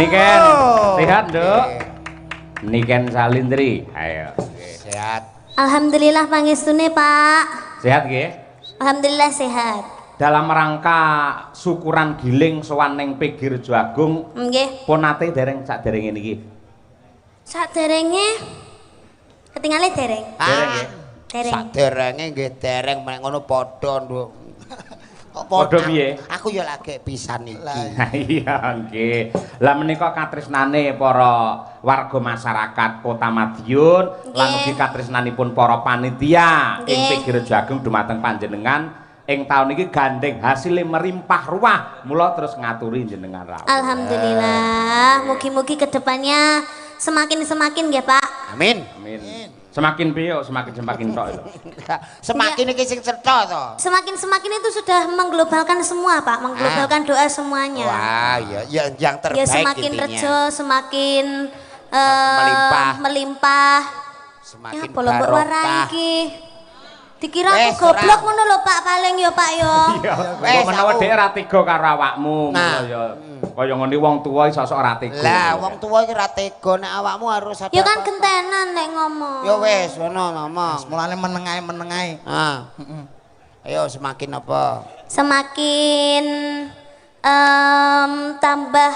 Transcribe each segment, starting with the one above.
Niken, sehat, Nduk? Niken Salindri. Ayo. Sehat. Alhamdulillah pangestune, Pak. Sehat nggih? Alhamdulillah sehat. Dalam rangka syukuran giling sowan ning Pegi Rejo Agung. Nggih. Pun nate dereng saderenge niki. Saderenge ketingale dereng. Dereng nggih. Dereng. Saderenge nggih dereng mek ngono padha, Nduk. Kok Padha piye? Aku ya lagi pisan iki. Lah iya nggih. Lah menika katresnane para warga masyarakat Kota Madiun lan ugi katresnanipun para panitia ing Pegi Rejo Agung dumateng panjenengan ing taun iki gandeng hasilé merimpah ruah. Mula terus ngaturi jenengan rawuh. Alhamdulillah. Mugi-mugi kedepannya semakin nggih, Pak. Amin. Amin. Semakin piye semakin tok itu. Semakin iki sing cetha to. Semakin itu sudah mengglobalkan semua, Pak. Mengglobalkan doa semuanya. Wah, ya yang terbaik ya semakin intinya. rejo, semakin melimpah. Ya Semakin bolong mbok warai barokah. iki. Dikira aku goblok ngono lho, Pak, paling ya, Pak ya. Iya. Kok menawa dhek ora tega karo awakmu, ngono ya. Kaya ngene wong tuwa iso ora tega. Lah, wong tuwa iki ora tega nek awakmu harus ada. Ya kan gentenan nek ngomong. Ya wis, ngono ngomong. Mulane menengae. Ah. Ayo semakin apa? Semakin tambah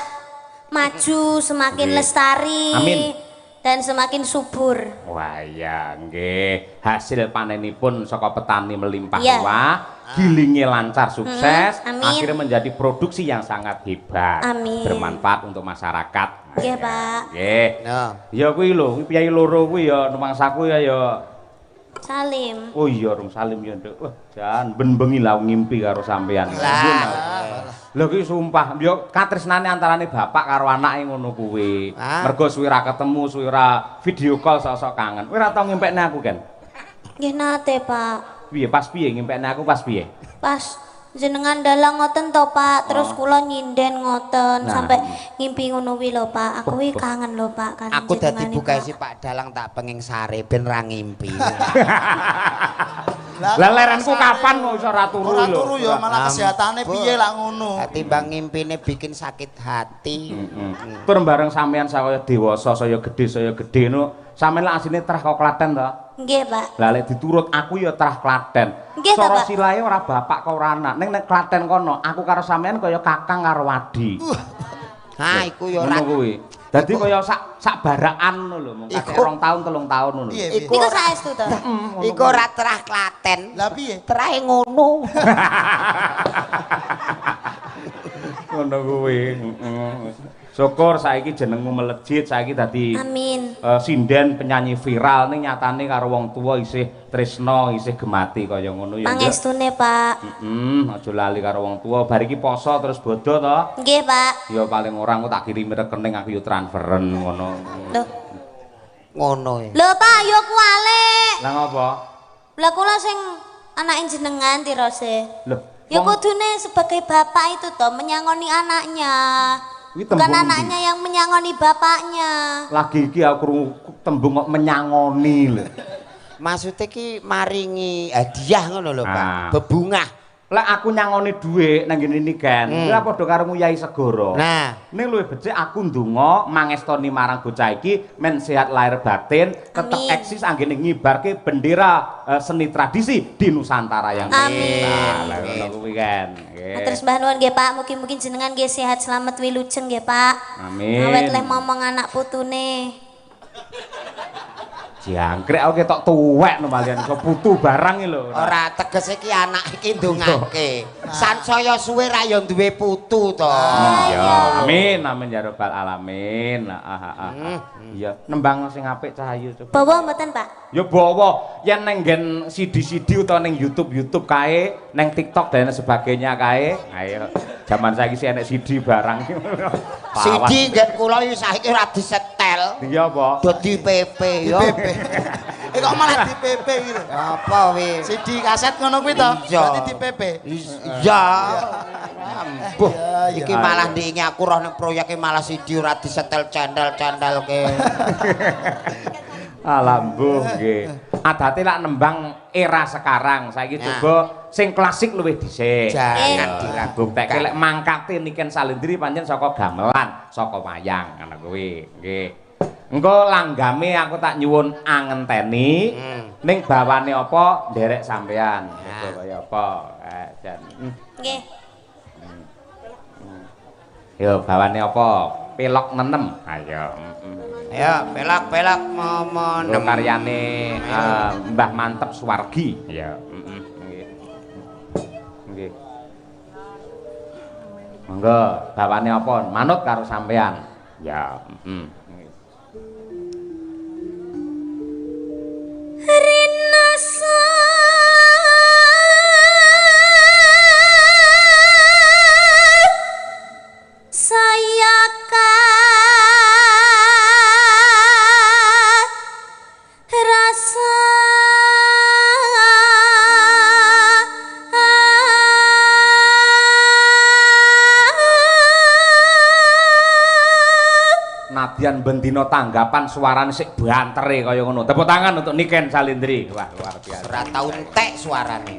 maju, semakin lestari. Amin. Dan semakin subur. Wah ya nggih, hasil panenipun saka petani melimpah Iya. ruah, gilinge lancar sukses, amin. akhirnya menjadi produksi yang sangat hebat, Amin. bermanfaat untuk masyarakat. Nggih, Pak. Nggih. Nah. Ya kuwi lho, kuwi piyai loro kuwi ya numangsaku ya Salim. oh iya Rum Salim ya Nduk. Wah, jan ben-bengi lah ngimpi karo sampean. Lho ki sumpah, yo katresnane antarane bapak karo anake ngono kuwi. Mergo suwi ra ketemu, suwi ra video call sok-sok kangen. Kowe ora tau ngempekne aku kan? Nggih nate, Pak. Piye pas piye ngempekne aku pas piye? Pas jenengan dalang ngoten to, Pak. Terus kula nyinden ngoten sampai ngimpi ngono kuwi lho, Pak. Aku kuwi kangen lho, Pak, kan Aku dadi jenengane, buka Pak. si Pak Dalang tak penging sare ben ra ngimpi. Lah lerenku kapan kok iso ora turu lho. Ora turu ya malah kesehatane piye lak ngono. Timbang ngimpine bikin sakit hati. Tur bareng sampean saya dewasa, saya gedhe no. Sampeyan lak asline trah kok Klaten to? Nggih, Pak. Lah lek diturut aku ya trah Klaten. Nggih, Sora Pak. silahe ora bapak kok ora anak. Ning nek Klaten kono, aku karo sampean kaya kakang karo wadi. Ha iku ya ora. Ngono kuwi. Dadi kaya sak barakan ngono lho, mung kakek 2 tahun 3 tahun ngono. Iku saestu to. Iku ora terah Klaten. Lah piye? Terahe ngono. Ngono kuwi. Syukur saiki jenengmu melejit, saiki dadi Amin. sinden penyanyi viral ning nyatane karo wong tuwa isih tresna, isih gemati kaya ngono ya. Pangestune, Pak. Aja lali karo wong tuwa. Bar iki poso terus bodho to. Nggih, Pak. Ya paling ora engko tak kirimi rekening aku yo transferen ngono. Loh. Ngono ya. Lho, Pak, yo kuwale. Lah ngopo? Lah kula sing anake jenengan tirose. Loh, Ya kudune sebagai bapak itu toh menyangoni anaknya. kuwi Bukan tembung anaknya yang menyangoni bapaknya. lagi iki aku krungu tembung kok menyangoni lho. Maksudnya ki maringi hadiah ngono lho, Pak. Bebungah. Lek aku nyangoni dhuwit nang ngene iki kan. Kuwi padha karo Yai Segara. Nah, ning luwih becik aku ndonga mangestoni marang bocah iki men sehat lahir batin, tetep Amin. eksis anggene ngibarke bendera seni tradisi di Nusantara yang Amin. Lah ngono kuwi kan. Nggih. Terus Mbah Nuwun nggih Pak, mugi-mugi jenengan nggih sehat selamat wilujeng nggih Pak. Amin. Awet leh momong anak putune. Jangkrik aku ketok tuwek no malian iso putu barang iki lho. ora tegese ki anak iki ndongake. Sansaya suwe ra ya duwe putu to. Iya. Amin amin ya rabbal alamin. Iya, nembang sing apik Cahayu coba. Bawa mboten Pak? Ya bawa yen nang nggen CD-CD utawa ning YouTube kae, nang TikTok dan sebagainya kae. Ayo. Zaman saiki sih enek CD barang. Sidi ngen kula iki saiki ora disetel. Iya apa? Dadi PP yo. Kok malah di PP iki lho. Apa wi? CD kaset ngono kuwi to. Iya. Berarti di PP. Iya. Ambuh. Iki malah ndingi aku roh ning proyeke malah CD ora disetel channel-channel ke. Alambuh nggih. Adate lak nembang era sekarang saiki coba sing klasik luwih dhisik. Jangan diragukan. Lek mangkate Niken Salendri pancen saka gamelan, saka wayang ngono kuwi. Nggih. Engko langgame aku tak nyuwun angenteni. Ning bawane apa nderek sampean. Kaya apa? Nggih. Yo bawane apa? Pelok nenem. Ayo. Ya, pelak-pelak momonem. Karyane Mbah Mantep Suwargi. Ya, nggih. Nggih. Monggo, bawane apa? Manut karo sampean. Ya, nggih. Rinasa saya rasa Nadyan bendina tanggapan suarane sik bantere kaya ngono. Tepuk tangan untuk Niken Salendri. Wah, luar biasa. Ora tau entek suarane.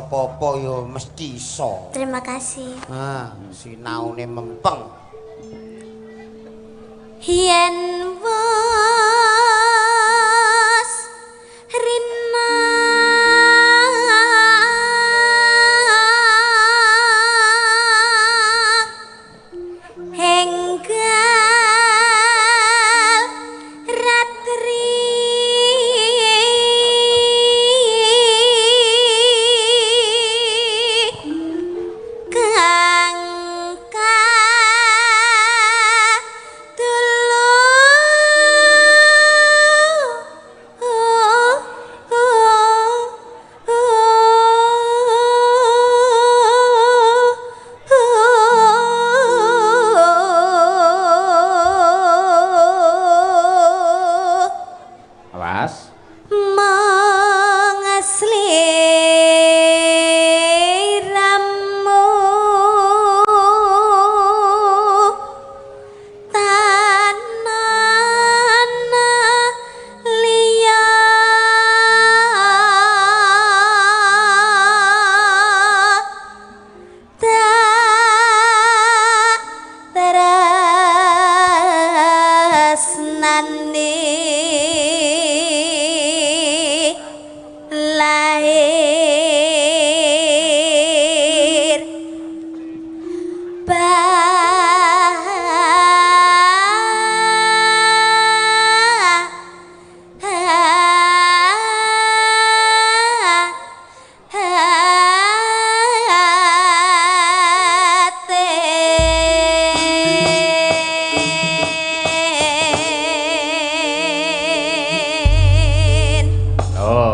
apa-apa ya mesti iso. Terima kasih. Sinaune mempeng. Yen was rina henggal ratri kang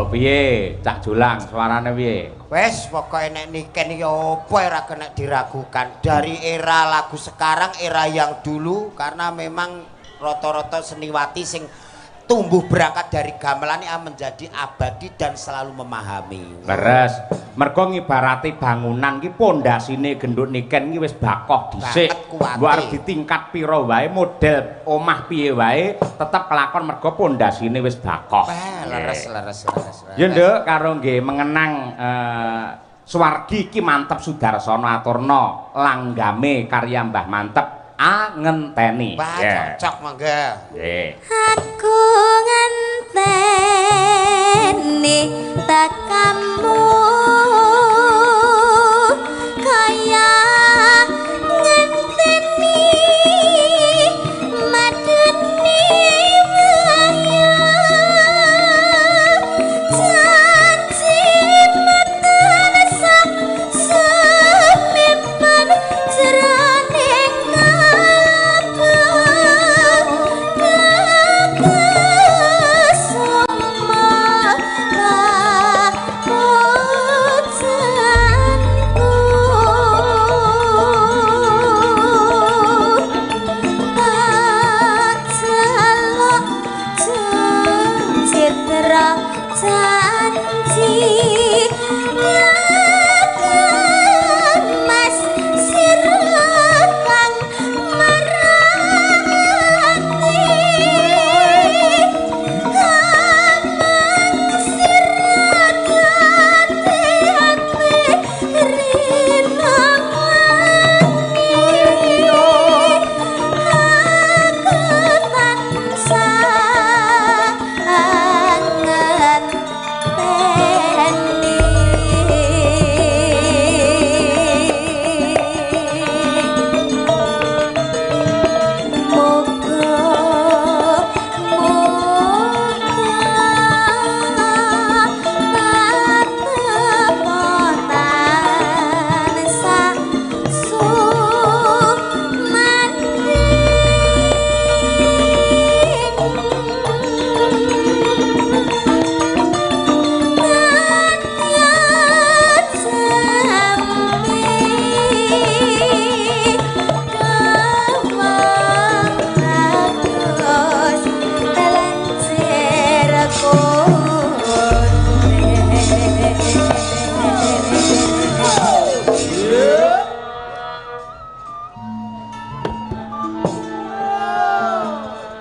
Lho piye? Cak Jolang suarane piye? Wes pokoke nek Niken iki apa ora kena diragukan. Dari era lagu sekarang, era yang dulu karena memang rata-rata seniwati sing tumbuh berangkat dari gamelan menjadi abadi dan selalu memahami. Leres. Mergo ngibarati bangunan ki pondasine gendut Niken ki wis bakoh dhisik. Mbok arep ditingkat pira wae model omah piye wae tetep kelakon mergo pondasine wis bakoh. Leres. Ya Nduk karo nggih mengenang Suwargi ki mantep Sudarsana aturna langgame karya Mbah Mantep ngenteni. Wah, cocok mangga. Nggih. Aku ngenteni tekamu kaya ngenteni madeni wayang janji mata sak semipan jroning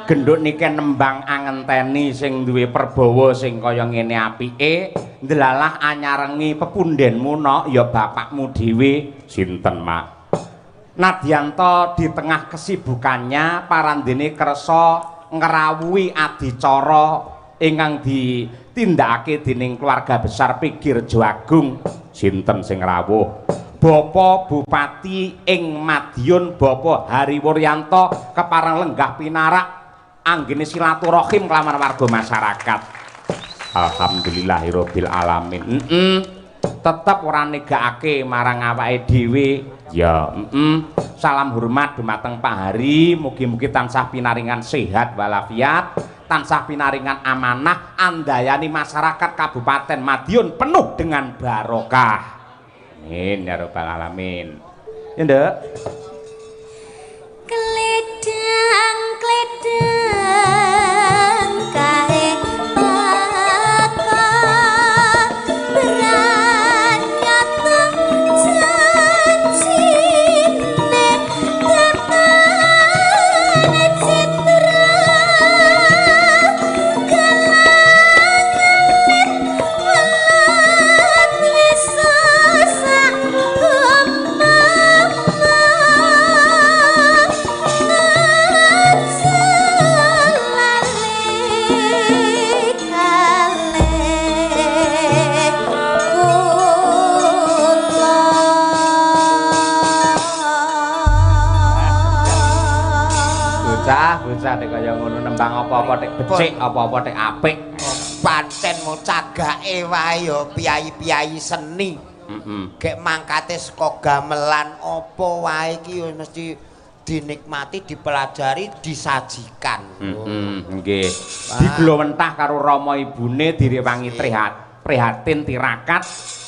Genduk Niken nembang angenteni sing duwe perbawa sing kaya ngene apike ndelalah anyarengi pepundhenmu nok ya bapakmu dhewe sinten Mak. Nadyanto di tengah kesibukannya parandene kersa ngrawuhi adicara ingkang ditindakake dening keluarga besar Pigirjo Agung sinten sing rawuh Bapak Bupati ing Madiun Bapak Hariwuryanto kepareng lenggah pinarak anggene silaturahim kelawan warga masyarakat. Alhamdulillahirabbil alamin. Tetep ora negakake marang awake dhewe. Ya, salam hormat dumateng Pak Hari, mugi-mugi tansah pinaringan sehat walafiat, tansah pinaringan amanah andayani masyarakat Kabupaten Madiun penuh dengan barokah. Amin ya rabbal alamin. Ya, Nduk. Kledang kae bakal beranyata janjine tepane citra kalangan welat bisa sak bocah nek kaya ngono nembang apa-apa tek becik apa-apa tek apik pancen mau cagake wae ya piyai-piyai seni. Gek mangkate saka gamelan apa wae iki mesti dinikmati, dipelajari, disajikan. Nggih. Diglowentah karo rama ibune direwangi prihatin tirakat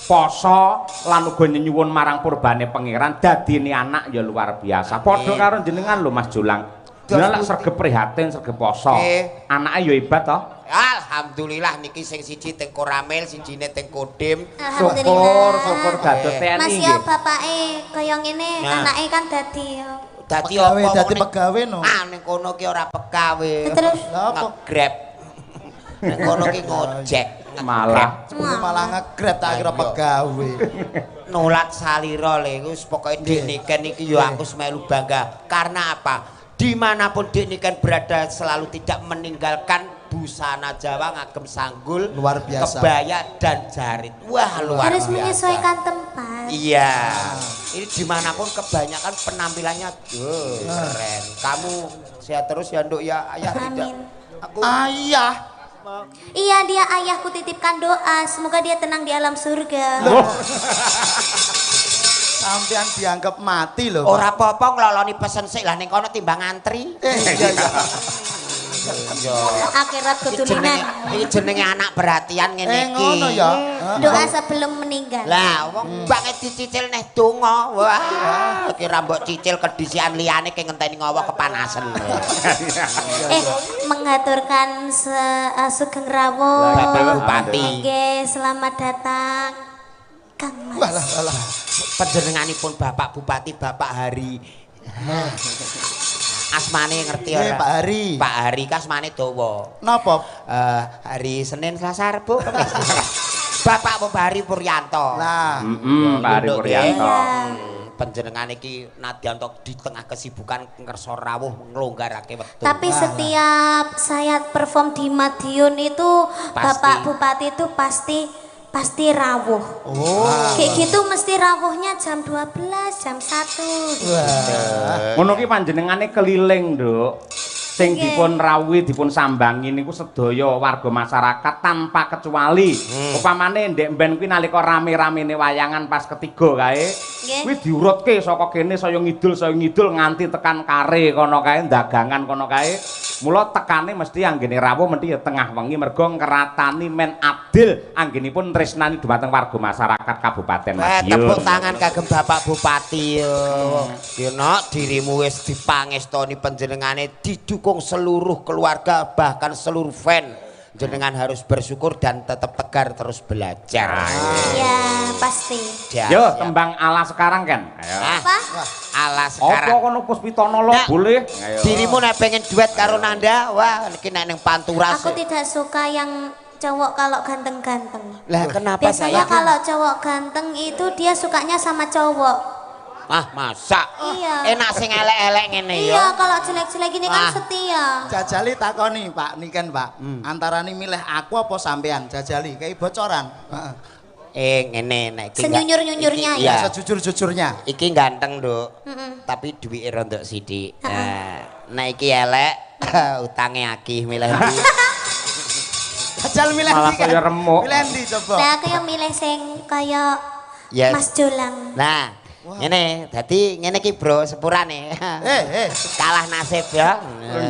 poso lan uga nyuwun marang purbane pangeran dadine anak ya luar biasa. Padha karo jenengan lho Mas Jolang. Jenengan lak sregep prihatin, sregep poso. Anake ya hebat to. Alhamdulillah niki sing siji teng Koramil, sijine teng Kodim. Syukur dados TNI Mas ya bapake kaya ngene, anake kan dadi Dadi apa? Dadi pegawe no. Ah ning kono ki ora pegawe. Terus nge-grab. Ning kono ki ngojek. Malah nge-grab tak kira pegawe. Nulat salira lho wis pokoke Dik Niken iki ya aku semelu bangga. Karena apa? Dimanapun Dik Niken berada selalu tidak meninggalkan busana Jawa ngagem sanggul, luar biasa. Kebaya dan jarit. Wah, luar harus biasa. menyesuaikan tempat. Iya. Ini dimanapun kebanyakan penampilannya keren. Kamu sehat terus ya, Nduk ya. Ayah Amin. tidak. Aku Ayah. Iya, dia ayahku titipkan doa, semoga dia tenang di alam surga. Sampean dianggap mati loh. ora apa-apa ngloloni pesen sik lah ning kono timbang antri. Iya. Akhirat keturunan. Iki jenenge anak perhatian ngene iki. Ngono ya. Doa sebelum meninggal. Lah, wong banget dicicil neh donga. Wah, iki ra mbok cicil kedisian liyane ki ngenteni ngowo kepanasan. Mengaturkan Sugeng Rawuh. Bapak Bupati. Nggih, selamat datang Kang Mas. Walah. Panjenenganipun Bapak Bupati Bapak Hari. Asmane ngerti ora? Pak Hari. Pak Hari kasmane dawa. Napa? Hari Senin Selasa Rebo. Bapak Hari Puryanto. Lah. Pak Hari Puryanto. Panjenengan iki nadyan di tengah kesibukan ngerso rawuh nglonggarake wektu. Tapi setiap saya perform di Madiun itu Bapak Bupati itu pasti rawuh. Kayak gitu mesti rawuhnya jam 12, jam 1. Ngono ki panjenengane keliling, Nduk. Sing dipun rawuhi, dipun sambangi niku sedaya warga masyarakat tanpa kecuali. Upamane ndek mben kuwi nalika rame-ramene wayangan pas ketiga kae, kuwi diurutke saka kene saya ngidul nganti tekan kare kono kae, dagangan kono kae. Mula tekane mesti anggene rawuh mesti ya tengah wengi mergo ngratani men adil anggenipun tresnani dhumateng warga masyarakat Kabupaten Madiun. Tepuk tangan kagem Bapak Bupati yo. Yo nok dirimu wis dipangestoni panjenengane didukung seluruh keluarga bahkan seluruh fan. Jenengan harus bersyukur dan tetap tegar terus belajar. Ya, pasti. Yo tembang ala sekarang kan. Ayo. Apa? Ala sekarang. Apa kono Puspitono lo boleh? Ayo. Dirimu nek pengen duet karo Nanda, wah iki nek ning Panturas. Aku tidak suka yang cowok kalau ganteng-ganteng. Lah kenapa Biasanya saya? kalau cowok ganteng itu dia sukanya sama cowok. Ah, masa? Iya. Enak sing elek-elek ngene ya. Iya, kalau jelek-jelek gini kan setia. Jajali takoni Pak Niken Pak. Antarane milih aku apa sampean? Jajali kayak bocoran. Ngene nek iki. Senyunyur-nyunyurnya iki- ya. iya. Sejujur-jujurnya. Iki ganteng, Nduk. Tapi duwike rondok sithik. Nah, nek iki elek, utange akeh milih ndi. Jajal milih Malah ndi kan? kaya remuk. Milih ndi coba? Nah, aku yang milih sing kaya Yes. Mas Jolang. Nah, ngene, dadi ngene iki, Bro, sepurane. Kalah nasib ya.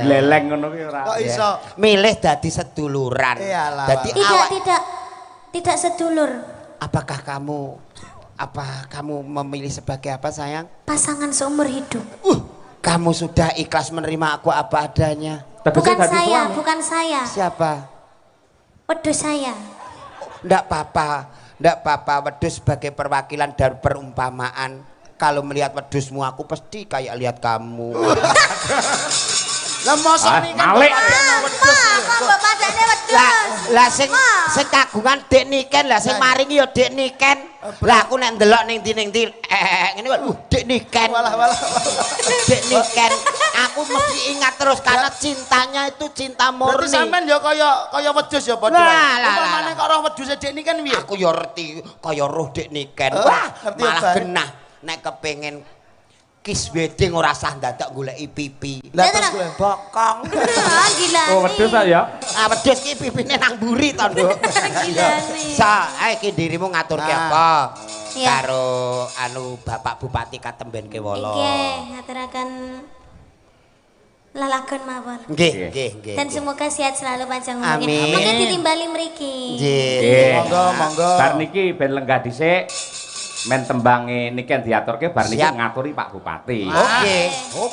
Gleleng ngono ki ora. Kok iso? Milih dadi seduluran. Iyalah, Dadi Tidak sedulur. Apakah kamu memilih sebagai apa, sayang? Pasangan seumur hidup. Kamu sudah ikhlas menerima aku apa adanya. Bukan saya. Siapa? Wedhus saya. Ndak apa-apa, wedhus sebagai perwakilan dari perumpamaan. Kalau melihat wedhusmu aku pasti kayak lihat kamu. Lah mosok nih kan Malik. Bapaknya wedhus. Lah sing kagungan Dik Niken, lah sing maringi ya Dik Niken. Lah aku nek ndelok ning ndi ngene kok Dik Niken. Walah. Dik Niken. Aku mesti ingat terus karena cintanya itu cinta murni. Berarti sampean ya kaya wedhus ya padha. Upamane kok roh wedhus Dik Niken piye? Aku ya ngerti kaya roh Dik Niken. Oh, Wah, ngerti malah apa? genah nek kepengin kiss wedding ora sah dadak goleki pipi. Lah terus kowe Bokong. Gila. Oh, wedhus ya. Wedhus ki pipine nang mburi to, Nduk. Gila nih. Ae iki dirimu ngaturke Nah. apa? Iya. Karo Bapak Bupati Katemben Kewala. Nggih, ngaturaken lalagon mawon. Nggih, nggih, nggih. Dan semoga sehat selalu panjang umurnya. Amin. Mungkin ditimbali mriki. Nggih. Monggo, monggo. Bar niki ben lenggah dhisik. Men tembange niki diaturke bar niki Siap. ngaturi Pak Bupati. Oke.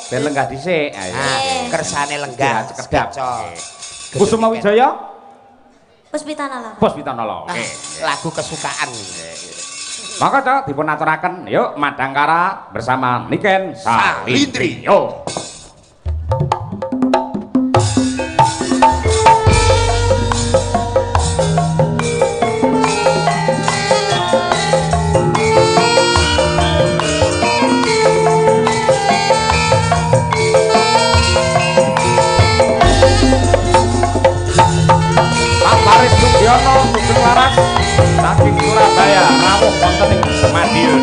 Ben lenggah dhisik. Ayo. Kersane lenggah Cekedap. Cocok. Kusuma Wijaya, Puspitanala. Puspitanala. Oke. Lagu kesukaan. Maka Cok dipun aturaken yuk Madangkara bersama Niken Salintri. Yo. Paris Sugiono Sugeng Laras saking Surabaya rawuh wonten ing Madiun.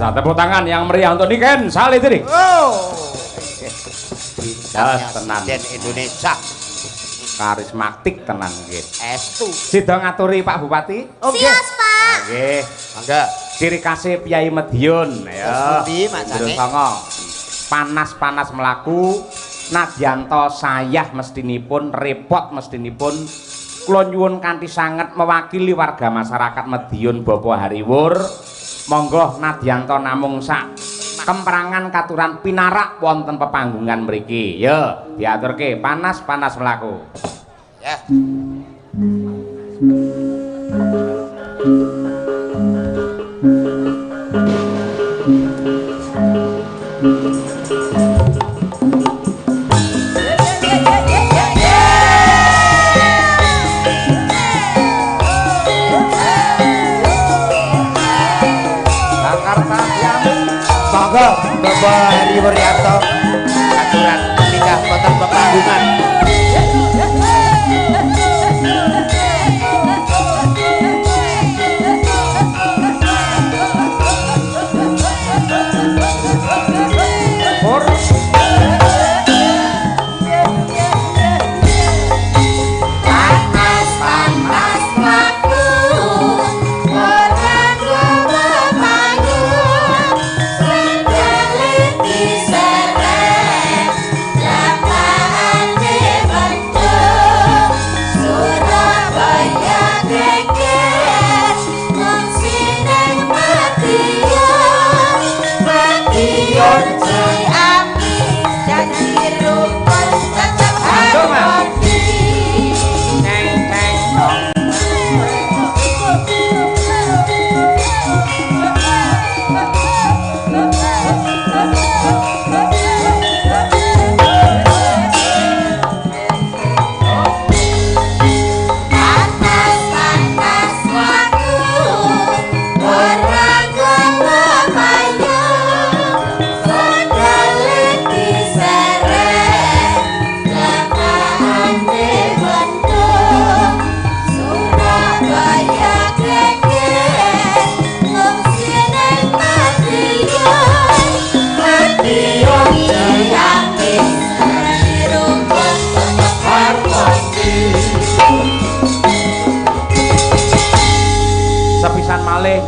biasa. Tepuk tangan yang meriah untuk Niken Salindri. Oh. Tenan Indonesia. Karismatik tenan nggih. Estu. Sida ngaturi Pak Bupati. Sias, Pak. Nggih. Mangga. Ciri khasnya Piyai Madiun ya. Pundi macane? Panas-panas melaku, nadyanto sayah mestinipun, repot mestinipun. Kula nyuwun kanthi sanget mewakili warga masyarakat Madiun Bapa Hariwur. Monggo nadyanto namung sak kemperangan katuran pinarak wonten pepanggungan mriki. Ya, diaturke panas-panas melaku. Ya. Monggo Bapak Heri Wuryanto aturan nikah wonten pepanggungan.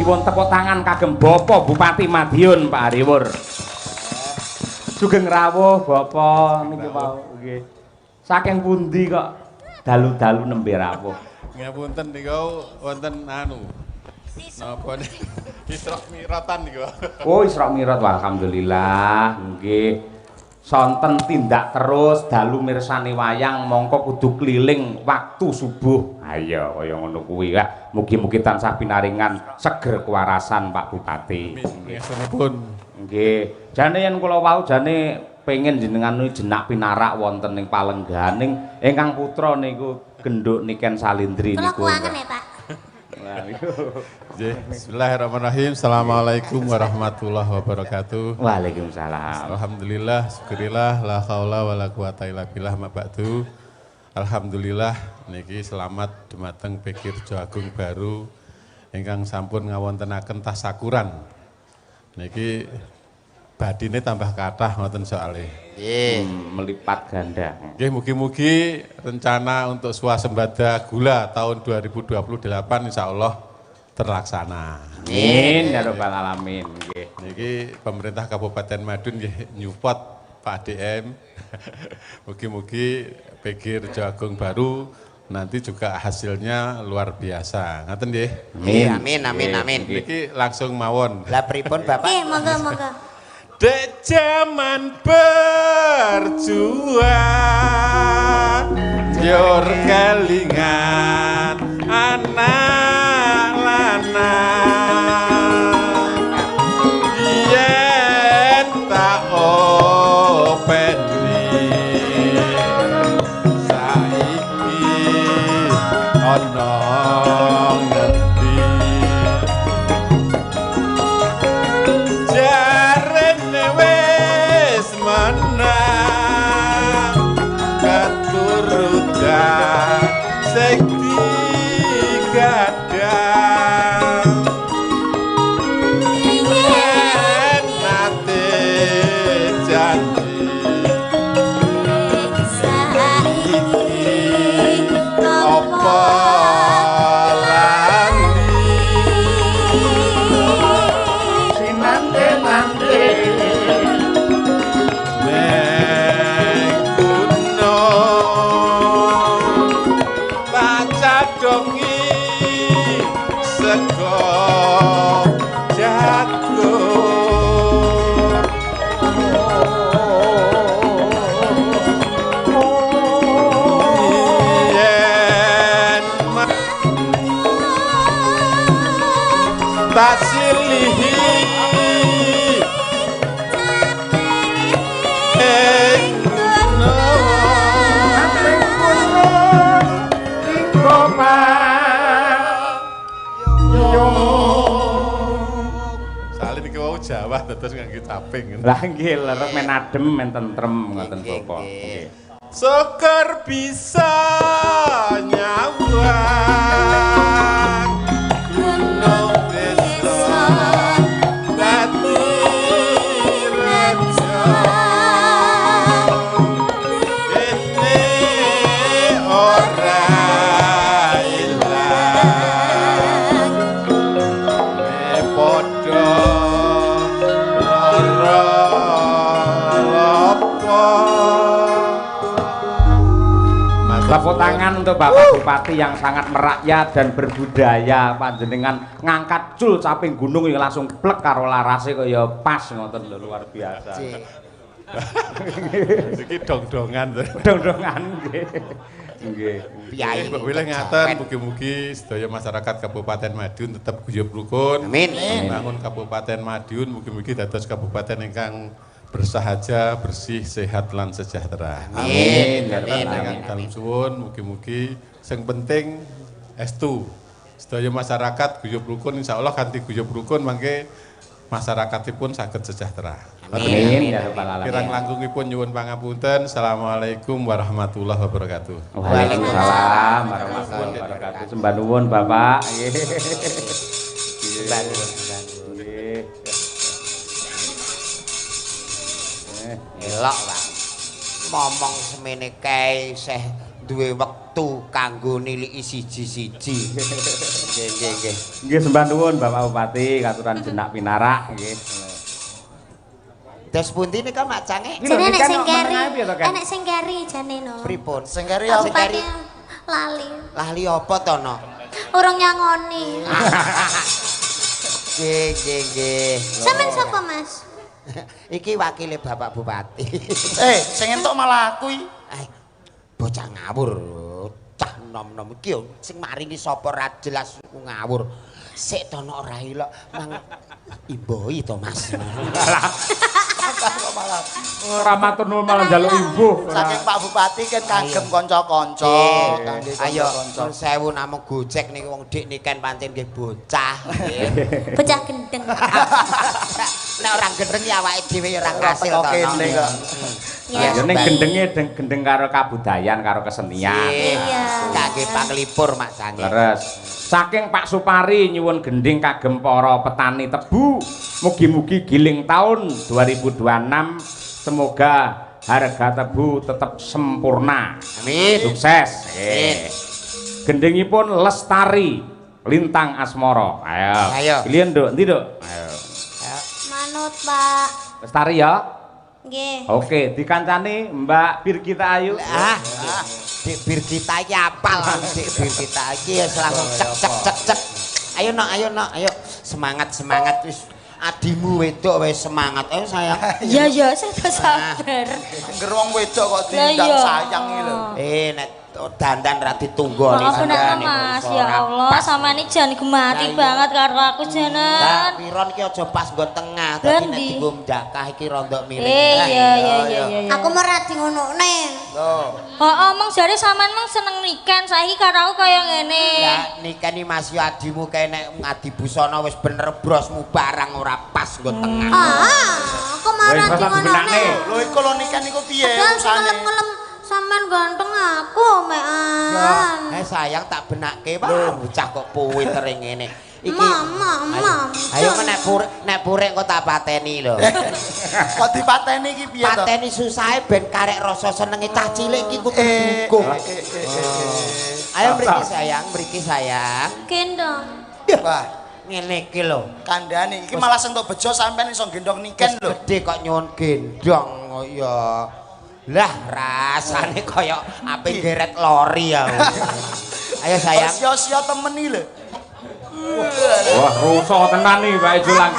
Nyuwun tepuk tangan kagem Bapak Bupati Madiun Pak Hariwur. Sugeng rawuh Bapak niki wau nggih. Saking pundi kok dalu-dalu nembe rawuh? Ngapunten niku wonten anu. Napa Isra Miratan niku. Oh, Isra Mi'raj alhamdulillah nggih. Sonten tindak terus dalu mirsani wayang mongko kudu keliling waktu subuh. Ayo kaya ngono kuwi kak. Mugi-mugi tansah pinaringan seger kewarasan Pak Bupati. Nggih. Nggih. Jane yen kula wau jane pengen jenengan jenak pinarak wonten ing palengganing ingkang putra niku genduk Niken Salindri niku. Kula kuangen ya, Pak. Bismillahirrahmanirrahim. Assalamualaikum warahmatullahi wabarakatuh. Waalaikumsalam. Alhamdulillah, syukurillah, la haula wala quwata illa billah ma ba'du. Alhamdulillah niki selamat dumateng Pikir Jagung Baru ingkang sampun ngawontenaken tasakuran. Niki badine tambah kathah ngoten soalé. Melipat ganda. Nggih mugi-mugi rencana untuk swasembada gula tahun 2028 insyaallah terlaksana. Amin ya rabbal alamin nggih. Niki pemerintah Kabupaten Madiun nggih nyupport Pak DM. Mugi-mugi Pikir Jagung Baru nanti juga hasilnya luar biasa. Ngaten nggih. Amin. Niki langsung mawon. Lah pripun Bapak? Nggih, monggo. Dek zaman berjuang yor kelingan anak lanang yen tak openi saiki ana ngendi wis menang keturutan sing tak silihi Jawa terus ngangge caping. Lah nggih lerep men adem men tentrem ngoten Bapak. Nggih. Syukur bisa nyawang gunung desa dadi rejo ini ora ilang padha Tepuk tangan untuk Bapak Bupati yang sangat merakyat dan berbudaya. Panjenengan ngangkat cul caping gunung yang langsung plek karo larase kaya pas ngoten lho, luar biasa. Iki dong-dongan. Dong-dongan nggih. Nggih. Piyayi Wilih ngaten mugi-mugi sedaya masyarakat Kabupaten Madiun tetap guyub rukun. Amin. Membangun Kabupaten Madiun mugi-mugi dados kabupaten ingkang bersahaja, bersih, sehat lan sejahtera. Amin. Dengan dalem suwun mugi-mugi sing penting estu. Sedaya masyarakat guyub rukun insyaallah kanthi guyub rukun mangke masyarakatipun saged sejahtera. Amin ya rabbal alamin. Kirang langkungipun nyuwun pangapunten. Assalamualaikum warahmatullahi wabarakatuh. Waalaikumsalam warahmatullahi wabarakatuh. Sembah nuwun Bapak. Nggih. Sembah nuwun. Nggih. Elok, Pak. Momong semene kae isih duwe wektu kanggo niliki siji-siji. Nggih. Nggih sembah nuwun Bapak Bupati katuran jenak pinarak nggih. Terus pundi nika macange? Jane nek sing keri. Enek sing keri jane no. Pripun? Sing keri Sing apa? keri. Lali. Lali apa to no? Urung nyangoni. Nggih. Sampeyan sapa, Mas? Iki wakile Bapak Bupati. Sing entuk malah aku iki. Bocah ngawur. Cah nom-nom iki yo sing maringi sapa ra jelas ngawur. Sik to ora ilok mang imboi to Mas. Ora matur nuwun malah njaluk imbuh. Saking Pak Bupati kan kagem kanca-kanca. Kangge Ayo kanca-kanca. nun sewu namung Gojek niki wong dik niken pancen nggih bocah. Bocah gendeng. Nek ora gendeng ya awake dhewe ya ora kasil to. Kene kok. Ya ning gendenge gendeng karo kabudayan karo kesenian. Iya. Kangge panglipur Mak Sange. Leres. Saking Pak Supari nyuwun gending kagem para petani tebu. Mugi-mugi giling tahun 2026 semoga harga tebu tetap sempurna. Amin. Sukses. Amin. Gendingipun Lestari Lintang Asmara. Ayo. Pilihan Nduk, endi Nduk? Ayo. Manut, Pak. Lestari ya. Nggih. Oke, dikancani Mbak Birgita Ayu. Dik Birgita iki apal Dik Birgita iki ya langsung cek. Ayo nak, ayo. Semangat wis. Adimu wedok wis semangat. Ayo sayang. Iya, saya sabar. Angger wong wedok kok diundang sayang iki lho. Nek dandan ra ditunggoni sampeyan. Mas, ya Allah, sampeyan iki jan gemati banget karo aku Nah, jenen. piron ki aja pas nggo tengah, dadi nek dienggo ndakah iki rondok miring. Iya. Aku merah di ngonokne. Loh. Heeh, mong jare sampean mong seneng niken saiki karo aku kaya ngene. Lah nikeni Mas yo adimu kae nek ngadi busana wis bener brosmu barang ora pas nggo tengah. Aku marah di ngonokne. Lho iku lho nikan niku piye Dan sing urusane? ngelem-ngelem sampean ganteng aku, mean. Sayang tak benakke, Pak. Bocah kok puwiter ngene. Iki. Mam. Ayo nek purek kok tak pateni lho. Kok dipateni iki piye to? Pateni susahe ben karek rasa senenge cah cilik iki kudu dukung. Ayo mriki sayang. Gendong. Wah, Ngene iki lho. kandhane iki malah sentuk bejo sampean iso gendong niken lho. Gede kok nyuwun gendong ya. Lah rasane kaya ape geret lori ya. Ayo sayang. Sia-sia temen iki lho. Wah, rusuh tenan nih Pak Julang.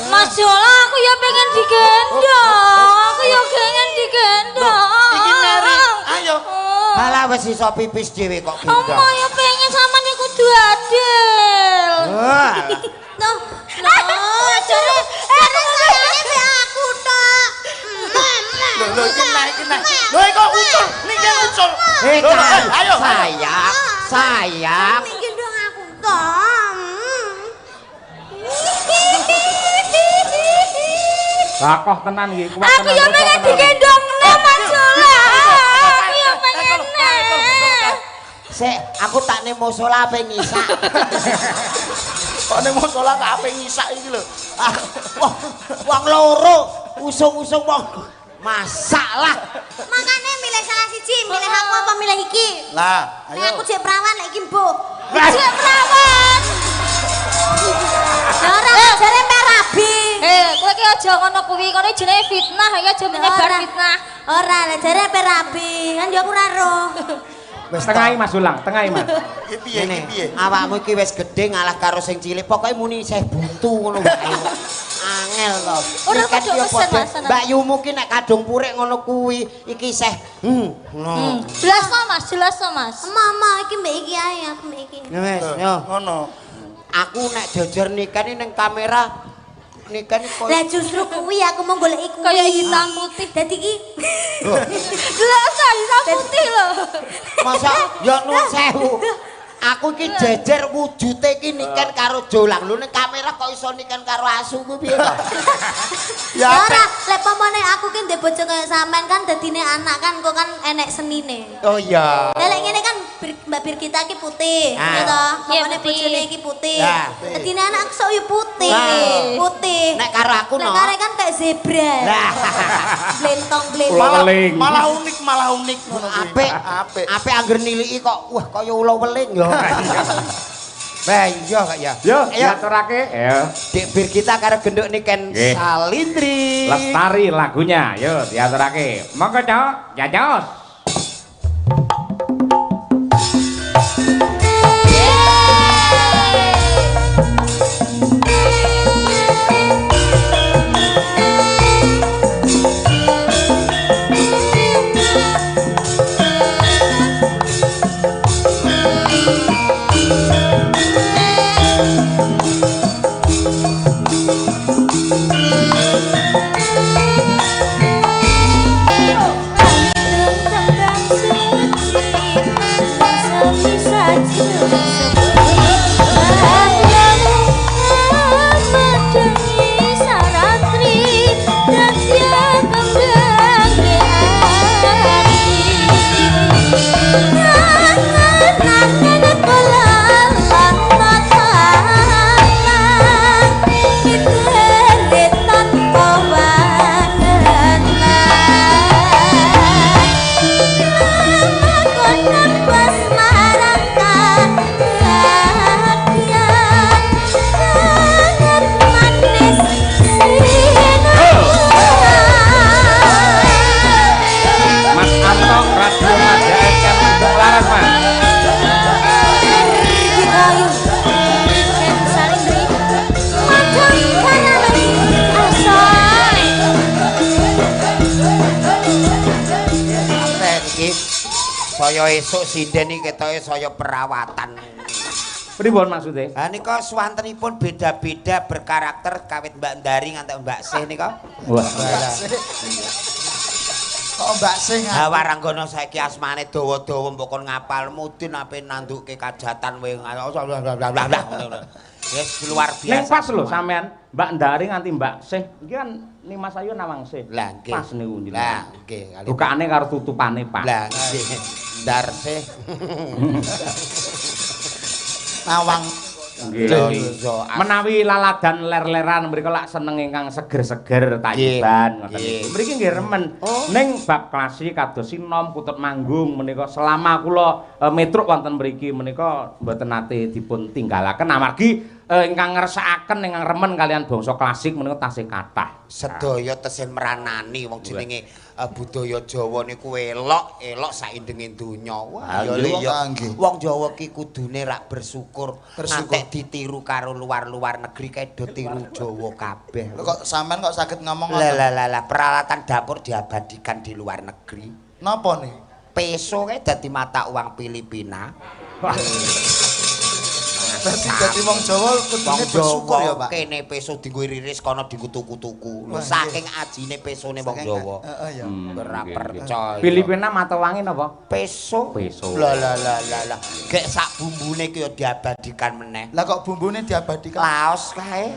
Mas Jola, aku ya pengen digendong. Aku ya pengen digendong. Iki Mary, ayo. Malah wis iso pipis dhewe kok Oma gendong. ya pengen sampean iku kudu adil. Loh, jare sayane be aku tok. Lho iki naik. Lho kok ucul, niki ucul. Ayo sayang. Iki ndong aku tok. Lah kok tenan iki kuat Aku yo pengen digendong Mas Sula. Aku yo pengen. Sik, aku tak ning musala ape ngisak. Kok ning musala kok ape ngisak iki lho. Wong loro usung-usung wong masalah. Makane milih salah siji, milih aku apa milih iki? Lah, Nek ayo. aku jek perawan lek iki mbok. Jek perawan. Ora jare perabi. Kowe ki aja ngono kuwi, kono jenenge fitnah, ya aja menyebar fitnah. Ora, lek jare perabi, kan yo aku ora roh. Wis tengahi Mas Ulang, tengahi Mas. Iki piye? Awakmu iki wis gedhe ngalah karo sing cilik. Pokoke muni isih butu ngono wae. Angel to. Ora Iki kan padha yo pesen, padha. Mas. Mbak Yumu ki nek kadung purik ngono kuwi iki isih ngono. Jelas to Mas. Mama iki mbek iki ae, aku mbek iki. Ya wis, yo. Ngono. Aku nek jejer nikah ning kamera nikah koyo Lah justru kuwi aku mau goleki kuwi. Kayak hitam putih. Dadi iki. Lah hitam putih lho. masa yo nuwun sewu. Aku iki jejer wujude iki niken karo jolang. Lho ning kamera kok iso niken karo asu kuwi piye to? Ya ora, lek pamane aku ki ndek bojo kaya sampean kan dadine anak kan kok kan enek senine. Oh iya. Lah lek ngene kan Mbak Birgita ki putih, Ah. ya toh. Iya, Pamane putih. bojone iki putih. Lah. Dadine anak sok yo putih. Lah. Putih. Nek karo aku no. Lek kare kan kayak zebra. Lah. Blentong-blentong. Weling. Malah unik ngono kuwi. Apik angger niliki kok wah kaya ula weling yo. Bah iya kak ya. Yo, Ayo diaturake. Ayo. Dik Birgita karo genduk niken Nggih. Salindri. Lestari lagunya. Yo, diaturake. Monggo, Cok. Jajos. Mas Anto, Radio Maja FM Ujung Laras, Mas. Iki saya esuk sinden iki ketoke saya perawatan. Pripun maksude? Ha nika swantenipun beda-beda berkarakter kawit Mbak Ndari nganti Mbak Sih nika. Wah. Kok Mbak Sing Ha Waranggana saiki asmane dawa-dawa mbok kon ngapal mudin ape nanduke kajatan we Yes luar Ning biasa. pas lho sampean Mbak Ndari nganti Mbak Sih. Iki kan Nimas Ayu nawang Sih. Lah nggih. Pas niku njenengan. Lah nggih kali. Bukane karo tutupane, Pak. Lah nggih. Ndar Sih. nawang Nggih. Lho, iso. Menawi laladan ler-leran mriku lak seneng ingkang seger-seger tayiban ngoten Nggih. niku. Mriki nggih remen. Ning bab klasik kados sinom kutut manggung menika selama kula metruk wonten mriki menika mboten nate dipun tinggalaken amargi ingkang ngersakaken ingkang remen kalian bangsa klasik menika tasih kathah. Sedaya tesih meranani wong jenenge budaya Jawa niku elok saindenge donya. Wah ya nggih, ya. nggih. Wong Jawa ki kudune rak bersyukur. Bersyukur. Ngantek ditiru karo luar-luar negeri kae do tiru Jawa kabeh. Lho kok sampean kok saged ngomong Lah peralatan dapur diabadikan di luar negeri. napa nih? Peso kae dadi mata uang Filipina. Dadi wong Jawa kudune bersyukur ya, Pak. Kene peso dienggo riris kono dienggo tuku-tuku. Lho saking ajine pesone wong Jawa. Heeh ya. Ora percaya. Filipina Matowangi napa? Peso. Peso. Lah. Gek sak bumbune ki yo diabadikan meneh. Lah kok bumbune diabadikan? Laos kae.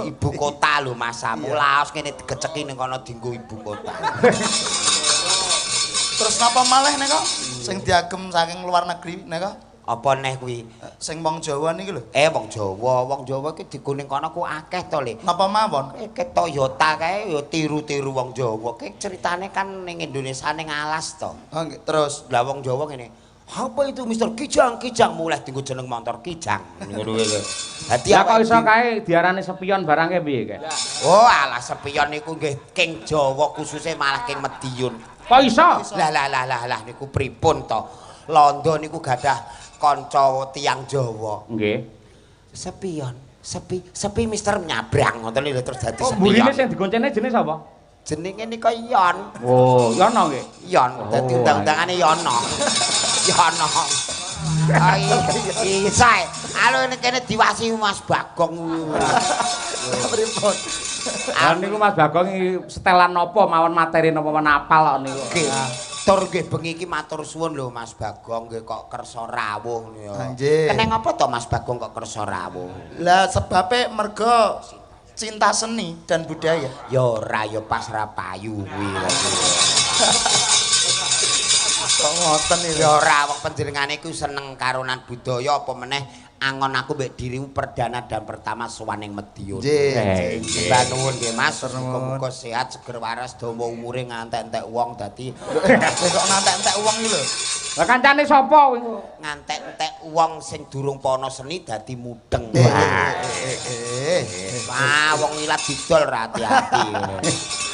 Ibu kota lho masamu. Laos kene digeceki ning kono dienggo ibu kota. Terus napa malih nek kok sing diagem saking luar negeri nek kok? Apa neh kuwi? Sing wong Jawa niki lho. Wong Jawa ki dikuning kono ku akeh to, Le. Napa mawon? Ke Toyota kae ya tiru-tiru wong Jawa. Ki ceritane kan ning Indonesia ning alas to. Oh nggih, terus Lah wong Jawa ngene. Apa itu Mister Kijang mulai dienggo jeneng motor Kijang. Ngono kuwi. Dadi Lah kok iso kae diarani spion barangke piye kae? Oh, alah spion niku nggih king Jawa khususnya malah king Madiun. Kok iso? Lah niku pripun to? Londo niku gadah kanca tiyang Jawa. Nggih. Spion, sepi Mister nyabrang ngoten lho terus dadi Oh, spion. burine sing digoncene jenis apa? Jenenge nika Yon. Oh, Yono nggih. Yon, dadi undang-undangane Yono. Yono. Sae. Halo kene diwasi Mas Bagong. pripun? Lah niku Mas Bagong iki setelan napa mawon materi napa menapal kok niku. Tur nggih bengi iki matur suwun lho Mas Bagong nggih kok kersa rawuh niku. Nggih. Keneng apa to Mas Bagong kok kersa rawuh? Lah sebabe mergo cinta seni dan budaya. Ya ora ya pas ra payu kuwi. Kok ngoten iki? Ya ora wong panjenengane iku seneng karonan budaya apa meneh angon aku mbek dirimu perdana dan pertama sowan ning Madiun. Nggih. Mbah nuwun nggih Mas, muga-muga sehat seger waras dawa umure ngantek-entek wong dadi Kok ngantek-entek wong iki lho. Lah kancane sapa kuwi? ngantek-entek wong sing durung pono seni dadi mudeng. Wah, wong ilat didol ra hati-hati.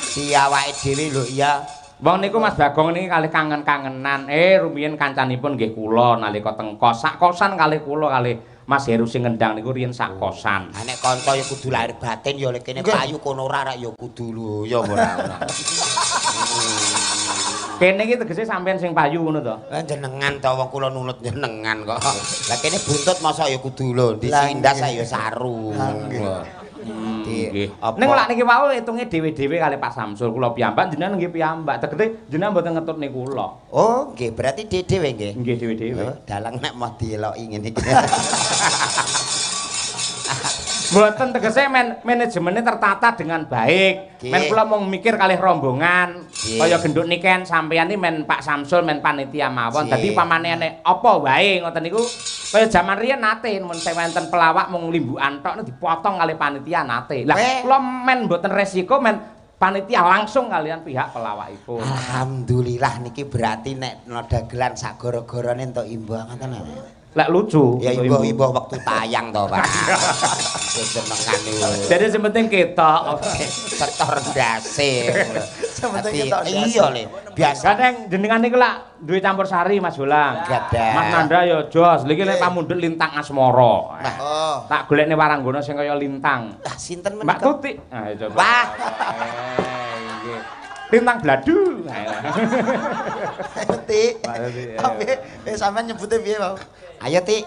Si awake dhewe lho iya. Wong niku Mas Bagong niki kalih kangen-kangenan. Rumiyin kancanipun nggih kula nalika teng kos. Sak kosan kalih kula kalih Mas Heru sing ngendang niku riyen sak kosan. Ha nek kanca ya kudu lahir batin ya kene payu kono ora ya kudu lho ya ora. Kene iki tegese sampean sing payu ngono to. Lah jenengan to wong kula nunut jenengan kok. Lah kene buntut masa ya kudu lho disindas ya saru. Nggih. Ning lak niki wau hitunge dhewe-dhewe kali Pak Samsul kula piyambak jenengan nggih piyambak. Tegese jenengan mboten ngetutne kula. Oh, nggih berarti dhewe nggih. Nggih dhewe-dhewe. Dalang nek mau dieloki ngene iki. Mboten tegese manajemennya tertata dengan baik. Men kula mung mikir kalih rombongan kaya genduk niken sampeyan iki men Pak Samsul men panitia mawon. Dadi pamane apa wae ngoten niku kaya jaman riyen nate mun wonten pelawak mung limbukan tok dipotong kalih panitia nate. Lah kula men mboten resiko men panitia langsung kalian pihak pelawakipun. Alhamdulillah niki berarti nek dagelan sak gara-garane entuk imbang ngoten. Lek lucu. Ya imbah waktu tayang to, Pak. Senengan niku. Jadi sing penting ketok. Setor ndase. Sementing ketok ndase. Iya, Le. Biasa Kadang jenengan niku lak duwe campur sari Mas Bolang. gadah. Mas Nanda ya jos. Lagi nek pamundhut lintang asmara. Oh. Tak golekne waranggana sing kaya lintang. Lah sinten Mbak menika? Tuti. Nah, coba. Wah. Nggih. Lintang bladu. Ti. Tapi sampean nyebute piye, Pak? Ayo, Ti.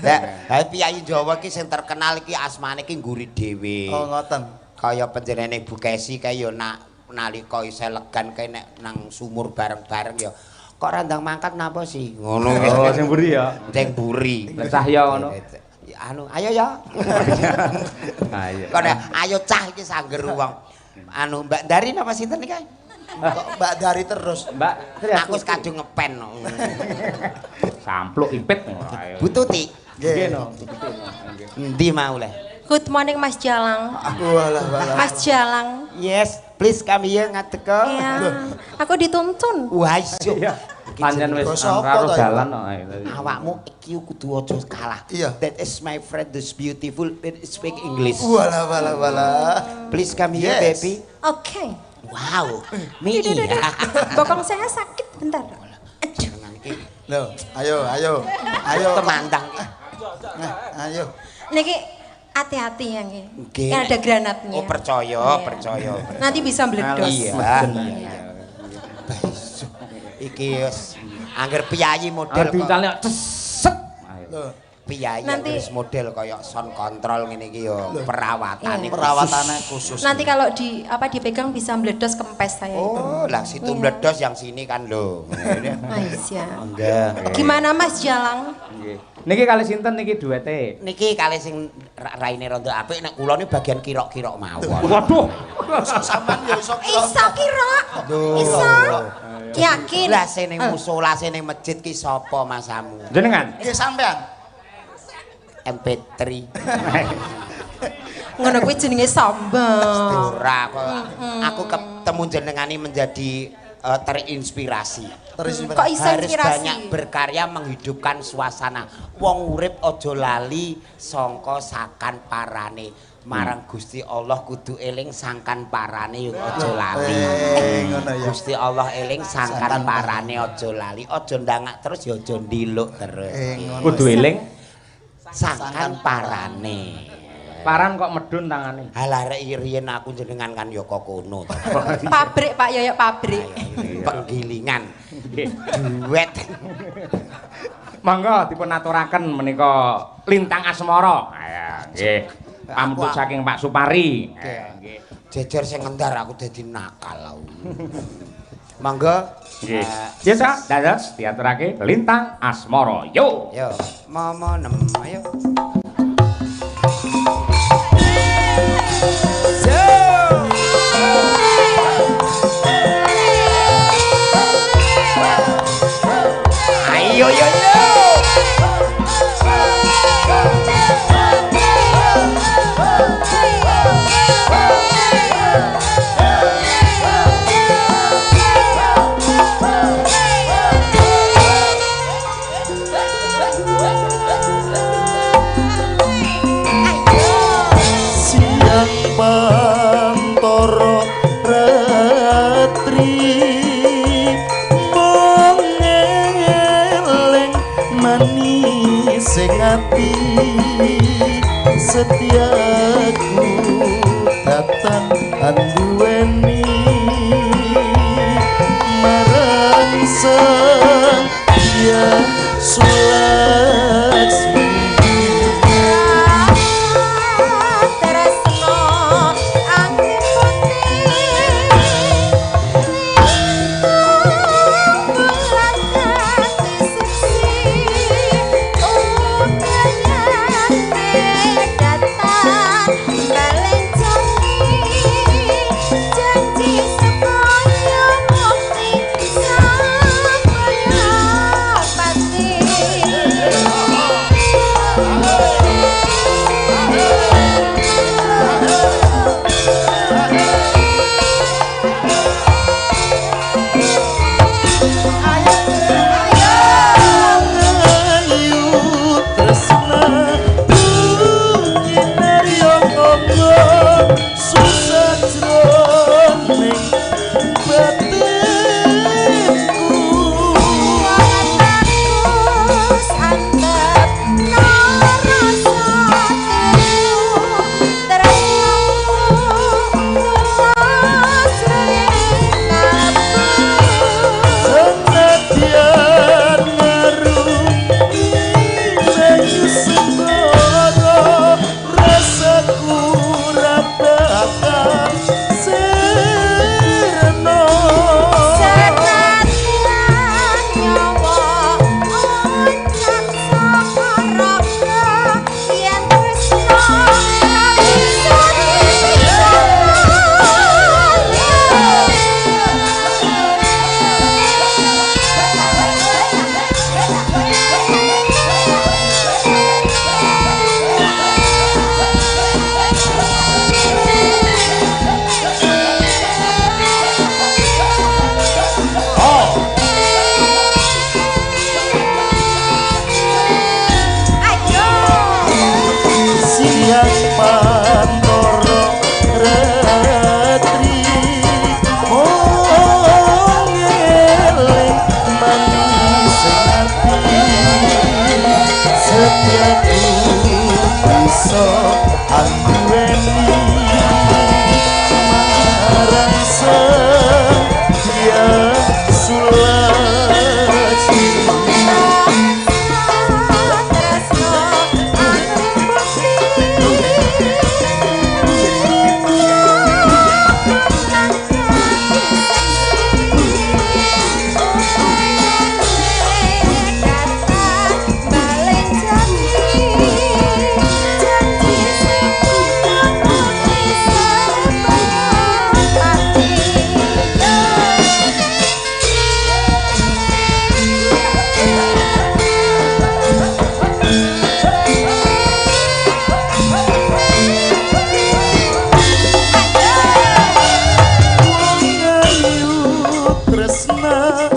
Lah, Piyayi Jawa ki sing terkenal iki asmane ki Ngguri dhewe. Oh, ngoten. Kaya panjenengane Bu Kesi kae ya nalika isih legan kae nek nang sumur bareng-bareng ya kok randang mangkat napa sih? Ngono. Oh, sing mburi ya. Sing buri. Lah cahya ngono. Anu, ayo ya. Ayo. Kok ayo cah iki sangger wong. Anu Mbak Dari napa sinten iki? Kok Mbak Dari terus. Mbak, Aku wis kadung ngepen. sampluk impit ngono ae. Bu Tuti. Nggih no. Endi mau le? Good morning Mas Jalang. Walah. Mas Jalang. Yes, please come here ngateko. Iya. Aku dituntun. Wah, iso. Pancen wis Basa apa karo to, ya? dalan kok ae. Awakmu iki kudu aja kalah. Iya. That is my friend this beautiful that speak English. Walah. Please come here, Yes. baby. Oke. Wow. Mi iya. Bokong saya sakit bentar. Jangan iki Loh, ayo. temandang. Ayo. Niki hati-hati ya nggih. Nggih. Kan ada granatnya. Oh, percaya, Iya. percaya. Nanti bisa meledos. Iya. Iki wis angger piyayi model kok. Diuncalne ceset. Piyayi Nanti- terus model kayak sound control ngene iki yo Perawatannya khusus. Nanti kalau dipegang bisa meledos kempes saya itu. Oh, lah situ meledos yang sini kan lho. Aisyah. Enggak. Gimana Mas Jalang? Nggih. Niki kali sinten niki duete? Niki kali sing raine rondo apik nek kula ni bagian kirok-kirok mawon. Waduh. Sampeyan ya iso Iso kira. Iso. Yakin. Lah sing ning musala sing ning masjid ki sapa masamu? Jenengan? nggih sampeyan. MP3. Ngono kuwi jenenge sambang. Ora kok aku ketemu jenengani menjadi terinspirasi. Kok iso Harus inspirasi? banyak berkarya menghidupkan suasana. Wong urip aja lali sangka sakan parane. Marang Gusti Allah kudu eling sangkan parane yo aja lali. Ngono ya. Gusti Allah eling sangkan parane aja lali. Aja ndangak terus ya aja ndiluk terus. Kudu eling. Sangkan parane. Paran kok medun tangane. Halah rek riyen aku jenengan kan ya kok kono. Pabrik Pak Yoyo pabrik. Penggilingan. Nggih. Duet. Monggo dipun aturaken menika Lintang Asmara. Nggih. Pamut saking Pak Supari. Nggih. Jejer sing ngendar aku dadi nakal aku. Monggo. Nggih. Biasa dados diaturake Lintang Asmara. Yo. Yo, momo nem ayo. Ayo yo yo. Siang pantoro retri mengeleng manis sing ati setiaku datang anduweni marang sang ya Sulaksmi. Tresno angin putih tresna